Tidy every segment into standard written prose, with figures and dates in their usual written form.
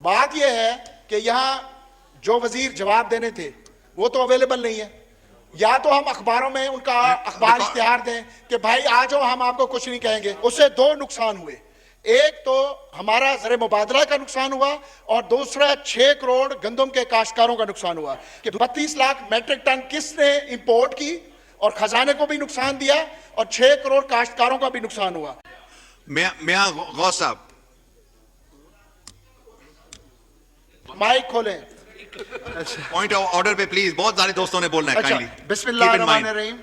बात यह है कि यहां जो वजीर जवाब देने थे वो तो अवेलेबल नहीं है। या तो हम अखबारों में उनका अखबार इश्तिहार दें कि भाई आ जाओ हम आपको कुछ नहीं कहेंगे। उससे दो नुकसान हुए, एक तो हमारा ज़र मुबादला का नुकसान हुआ और दूसरा 6 करोड़ गंदम के काश्तकारों का नुकसान हुआ कि 32 लाख मेट्रिक टन किसने इंपोर्ट की और खजाने को भी नुकसान दिया और 6 करोड़ काश्तकारों का भी नुकसान हुआ। मियां गौस साहब, माइक खोलें। पॉइंट ऑफ ऑर्डर पे प्लीज, बहुत सारे दोस्तों ने बोलना है। अच्छा, काइंडली बिस्मिल्लाहिर्रहमानिर्रहीम।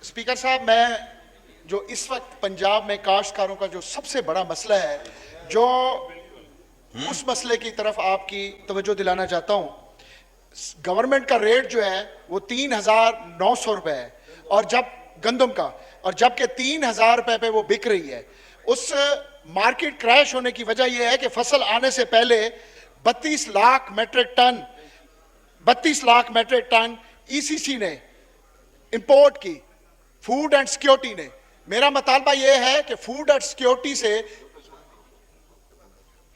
स्पीकर साहब, मैं जो इस वक्त पंजाब में काश्तकारों का जो सबसे बड़ा मसला है, जो उस मसले की तरफ आपकी तवज्जो दिलाना चाहता हूं। गवर्नमेंट का रेट जो है वो 3,900 रुपए है और जब गंदम का, और जबकि 3,000 रुपए पे वो बिक रही है। उस मार्केट क्रैश होने की वजह यह है कि फसल आने से पहले 32 लाख मेट्रिक टन ईसीसी ने इंपोर्ट की, फूड एंड सिक्योरिटी ने। मेरा मुतालबा यह है कि फूड एंड सिक्योरिटी से,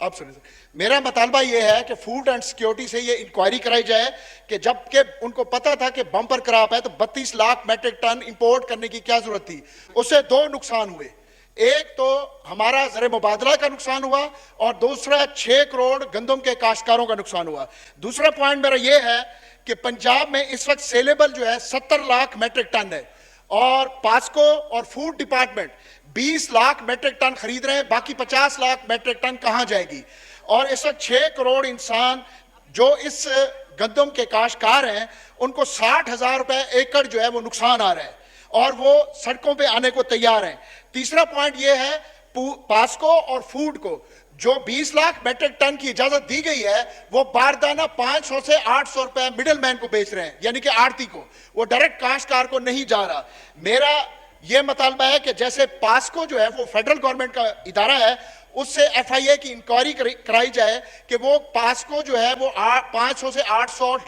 आप सुनिए, मेरा मुतालबा यह है कि फूड एंड सिक्योरिटी से ये इंक्वायरी कराई जाए कि जबकि उनको पता था कि बम्पर क्रॉप है तो 32 लाख मेट्रिक टन इंपोर्ट करने की क्या जरूरत थी। उससे दो नुकसान हुए, एक तो हमारा ज़र मुबादला का नुकसान हुआ और दूसरा 6 करोड़ गंदम के काश्तकारों का नुकसान हुआ। दूसरा पॉइंट मेरा यह है कि पंजाब में इस वक्त सेलेबल जो है 70 लाख मेट्रिक टन है और पास्को और food department 20 lakh metric ton खरीद रहे हैं, बाकी 50 लाख मेट्रिक टन कहां जाएगी। और इस वक्त 6 करोड़ इंसान जो इस गंदम के काश्तकार हैं उनको 60,000 रुपए एकड़ जो है वो नुकसान आ रहा है और वो सड़कों पे आने को तैयार हैं। तीसरा पॉइंट ये है, पास्को और फूड को जो 20 लाख मेट्रिक टन की इजाजत दी गई है वो बारदाना 500 से 800 रुपए मिडिल मैन को बेच रहे हैं, यानी कि आड़ती को, वो डायरेक्ट काश्तकार को नहीं जा रहा। मेरा यह मुतालबा है कि जैसे पास्को जो है वो फेडरल गवर्नमेंट का इदारा है, उससे FIA की इंक्वायरी कराई जाए कि वो पास्को जो है वो 500 से 800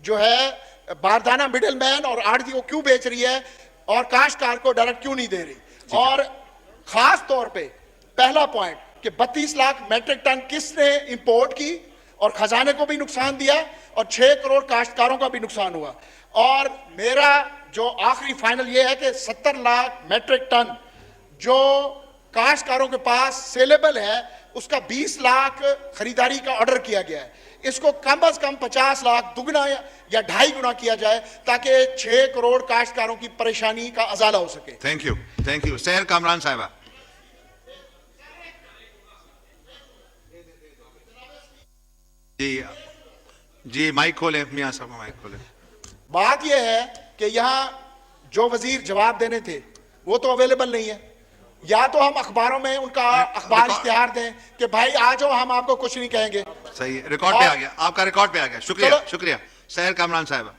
जो है बारदाना मिडिल मैन और आड़ती को क्यों बेच रही है और काश्तकार को डायरेक्ट क्यों नहीं दे रही। और खास तौर पे पहला पॉइंट कि 32 लाख मेट्रिक टन किसने इंपोर्ट की और खजाने को भी नुकसान दिया और 6 करोड़ काश्तकारों का भी नुकसान हुआ। और मेरा जो आखिरी फाइनल ये है कि 70 लाख मेट्रिक टन जो काश्तकारों के पास सेलेबल है उसका 20 लाख खरीदारी का ऑर्डर किया गया है। इसको कम से कम 50 लाख दुगना या 2.5 गुना किया जाए ताकि 6 करोड़ काश्तकारों की परेशानी का अजाला हो सके। Thank you. सहर कामरान साहिबा जी माइक खोले। मियां साहब माइक खोले। बात यह है कि यहां जो वजीर जवाब देने थे वो तो अवेलेबल नहीं है। या तो हम अखबारों में उनका अखबार इश्तिहार दें कि भाई आ जाओ हम आपको कुछ नहीं कहेंगे। सही, रिकॉर्ड पे आ गया, आपका रिकॉर्ड पे आ गया। शुक्रिया। सहर कामरान साहिबा।